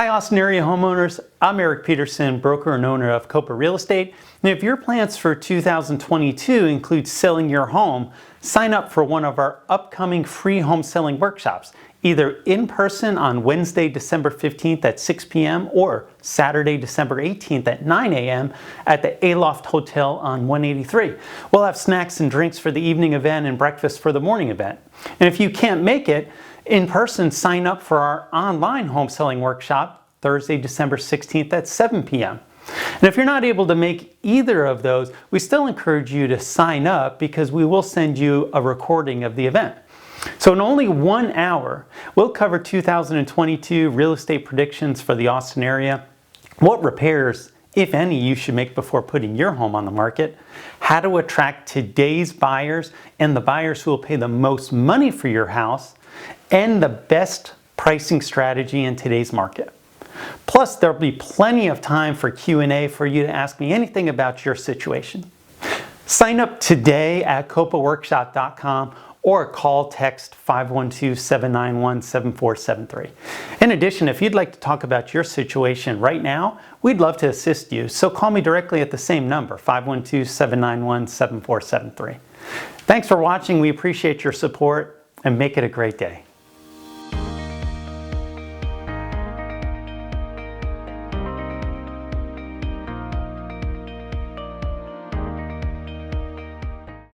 Hi Austin area homeowners, I'm Eric Peterson, broker and owner of Kopa Real Estate. And if your plans for 2022 include selling your home, sign up for one of our upcoming free home selling workshops, either in person on Wednesday, December 15th at 6 p.m. or Saturday, December 18th at 9 a.m. at the Aloft Hotel on 183. We'll have snacks and drinks for the evening event and breakfast for the morning event. And if you can't make it in person, sign up for our online home selling workshop Thursday, December 16th at 7 p.m. And if you're not able to make either of those, we still encourage you to sign up because we will send you a recording of the event. So in only 1 hour, we'll cover 2022 real estate predictions for the Austin area, what repairs, if any, you should make before putting your home on the market, how to attract today's buyers and the buyers who will pay the most money for your house, and the best pricing strategy in today's market. Plus, there'll be plenty of time for Q&A for you to ask me anything about your situation. Sign up today at copaworkshop.com or call text 512-791-7473. In addition, if you'd like to talk about your situation right now, we'd love to assist you. So call me directly at the same number, 512-791-7473. Thanks for watching. We appreciate your support and make it a great day.